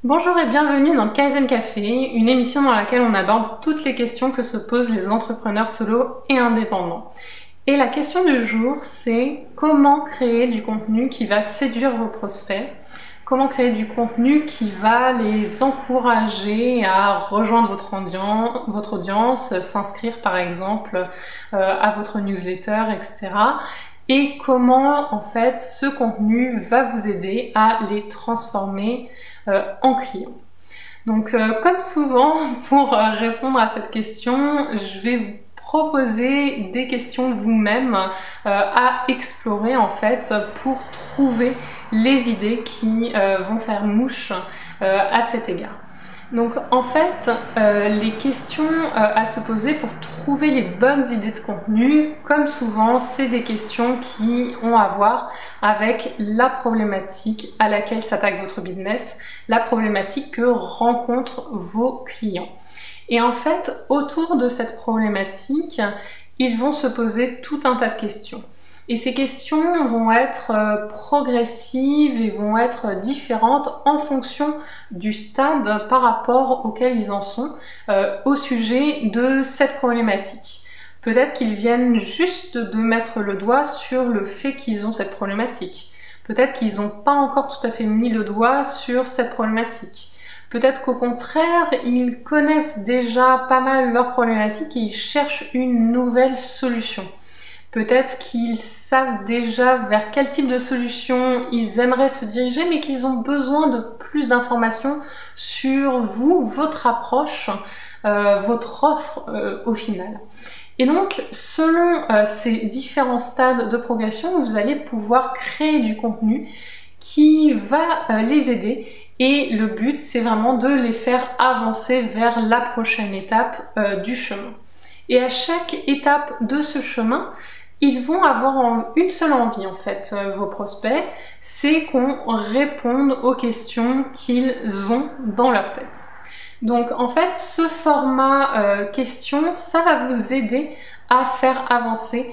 Bonjour et bienvenue dans Kaizen Café, une émission dans laquelle on aborde toutes les questions que se posent les entrepreneurs solo et indépendants. Et la question du jour, c'est comment créer du contenu qui va séduire vos prospects, comment créer du contenu qui va les encourager à rejoindre votre audience, s'inscrire par exemple à votre newsletter, etc. Et comment en fait ce contenu va vous aider à les transformer en clients. Donc comme souvent, pour répondre à cette question, je vais vous proposer des questions vous-même à explorer en fait pour trouver les idées qui vont faire mouche à cet égard. Donc en fait, les questions à se poser pour trouver les bonnes idées de contenu, comme souvent, c'est des questions qui ont à voir avec la problématique à laquelle s'attaque votre business, la problématique que rencontrent vos clients. Et en fait, autour de cette problématique, ils vont se poser tout un tas de questions. Et ces questions vont être progressives et vont être différentes en fonction du stade par rapport auquel ils en sont au sujet de cette problématique. Peut-être qu'ils viennent juste de mettre le doigt sur le fait qu'ils ont cette problématique. Peut-être qu'ils n'ont pas encore tout à fait mis le doigt sur cette problématique. Peut-être qu'au contraire, ils connaissent déjà pas mal leur problématique et ils cherchent une nouvelle solution. Peut-être qu'ils savent déjà vers quel type de solution ils aimeraient se diriger, mais qu'ils ont besoin de plus d'informations sur vous, votre approche, votre offre au final. Et donc, selon ces différents stades de progression, vous allez pouvoir créer du contenu qui va les aider. Et le but, c'est vraiment de les faire avancer vers la prochaine étape du chemin. Et à chaque étape de ce chemin, ils vont avoir une seule envie en fait, vos prospects, c'est qu'on réponde aux questions qu'ils ont dans leur tête. Donc en fait, ce format question, ça va vous aider à faire avancer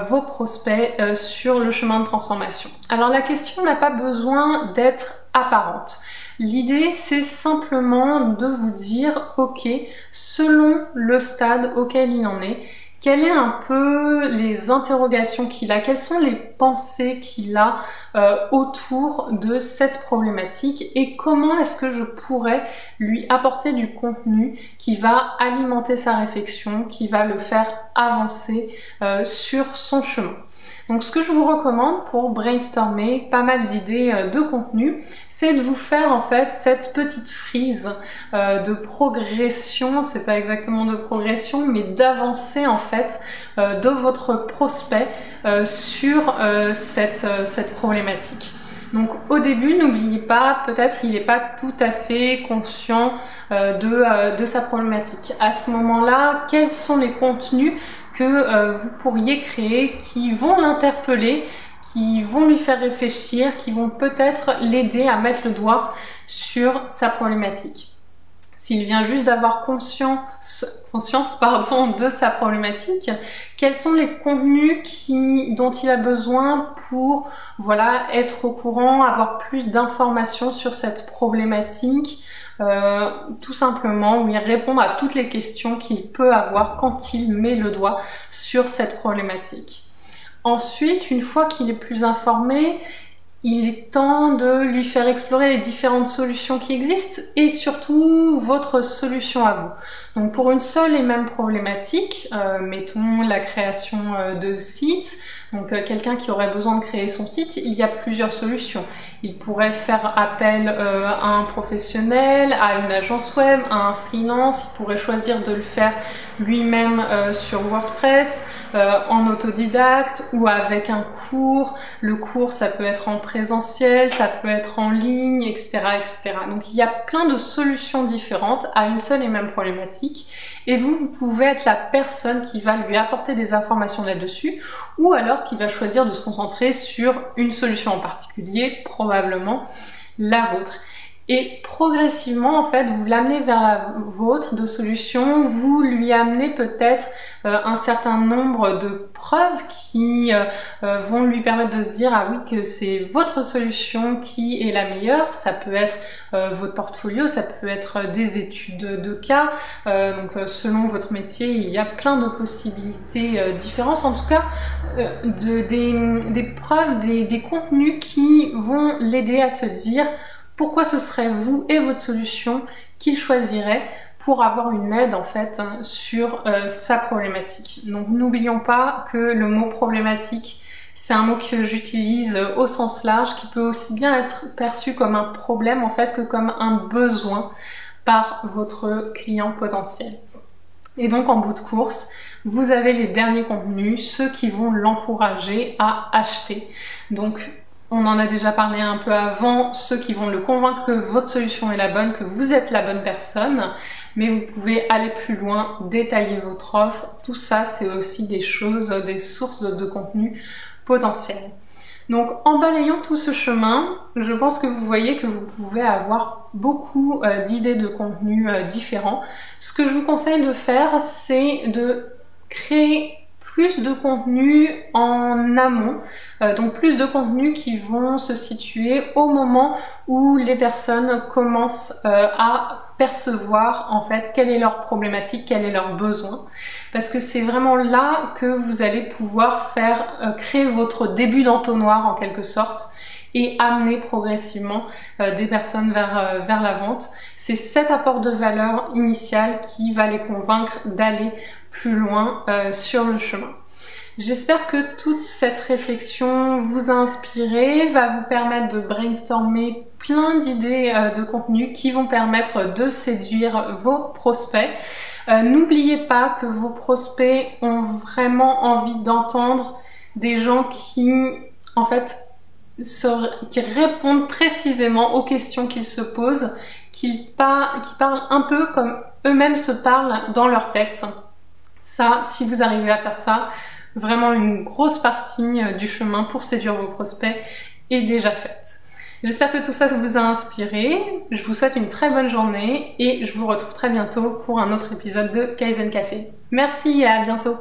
vos prospects sur le chemin de transformation. Alors la question n'a pas besoin d'être apparente. L'idée, c'est simplement de vous dire, ok, selon le stade auquel il en est, quelles sont un peu les interrogations qu'il a, quelles sont les pensées qu'il a autour de cette problématique et comment est-ce que je pourrais lui apporter du contenu qui va alimenter sa réflexion, qui va le faire avancer sur son chemin. Donc ce que je vous recommande pour brainstormer pas mal d'idées de contenu, c'est de vous faire en fait cette petite frise de progression, c'est pas exactement de progression, mais d'avancer en fait de votre prospect sur cette problématique. Donc au début, n'oubliez pas, peut-être il n'est pas tout à fait conscient de sa problématique. À ce moment-là, quels sont les contenus que vous pourriez créer qui vont l'interpeller, qui vont lui faire réfléchir, qui vont peut-être l'aider à mettre le doigt sur sa problématique. S'il vient juste d'avoir conscience de sa problématique, quels sont les contenus dont il a besoin pour être au courant, avoir plus d'informations sur cette problématique, tout simplement, oui, répondre à toutes les questions qu'il peut avoir quand il met le doigt sur cette problématique. Ensuite, une fois qu'il est plus informé, il est temps de lui faire explorer les différentes solutions qui existent et surtout votre solution à vous. Donc pour une seule et même problématique, mettons la création de sites, donc quelqu'un qui aurait besoin de créer son site, il y a plusieurs solutions. Il pourrait faire appel à un professionnel, à une agence web, à un freelance, il pourrait choisir de le faire lui-même sur WordPress, en autodidacte ou avec un cours. Le cours, ça peut être en présentiel, ça peut être en ligne, etc., etc. Donc il y a plein de solutions différentes à une seule et même problématique et vous pouvez être la personne qui va lui apporter des informations là-dessus ou alors qui va choisir de se concentrer sur une solution en particulier, probablement la vôtre. Et progressivement, en fait, vous l'amenez vers la vôtre de solutions, vous lui amenez peut-être un certain nombre de preuves qui vont lui permettre de se dire ah oui que c'est votre solution qui est la meilleure. Ça peut être votre portfolio, ça peut être des études de cas, donc selon votre métier il y a plein de possibilités différentes, en tout cas des preuves, des contenus qui vont l'aider à se dire pourquoi ce serait vous et votre solution qu'il choisirait pour avoir une aide en fait sur sa problématique. Donc n'oublions pas que le mot problématique, c'est un mot que j'utilise au sens large, qui peut aussi bien être perçu comme un problème en fait que comme un besoin par votre client potentiel. Et donc en bout de course, vous avez les derniers contenus, ceux qui vont l'encourager à acheter. Donc on en a déjà parlé un peu avant, ceux qui vont le convaincre que votre solution est la bonne, que vous êtes la bonne personne, mais vous pouvez aller plus loin, détailler votre offre. Tout ça, c'est aussi des choses, des sources de contenu potentiels. Donc en balayant tout ce chemin, je pense que vous voyez que vous pouvez avoir beaucoup d'idées de contenus différents. Ce que je vous conseille de faire, c'est de créer plus de contenu en amont, donc plus de contenus qui vont se situer au moment où les personnes commencent à percevoir en fait quelle est leur problématique, quel est leur besoin, parce que c'est vraiment là que vous allez pouvoir faire créer votre début d'entonnoir en quelque sorte et amener progressivement des personnes vers la vente. C'est cet apport de valeur initial qui va les convaincre d'aller plus loin sur le chemin. J'espère que toute cette réflexion vous a inspiré, va vous permettre de brainstormer plein d'idées de contenu qui vont permettre de séduire vos prospects. N'oubliez pas que vos prospects ont vraiment envie d'entendre des gens qui, en fait, qui répondent précisément aux questions qu'ils se posent, qui parlent un peu comme eux-mêmes se parlent dans leur tête. Ça, si vous arrivez à faire ça, vraiment une grosse partie du chemin pour séduire vos prospects est déjà faite. J'espère que tout ça vous a inspiré. Je vous souhaite une très bonne journée et je vous retrouve très bientôt pour un autre épisode de Kaizen Café. Merci et à bientôt.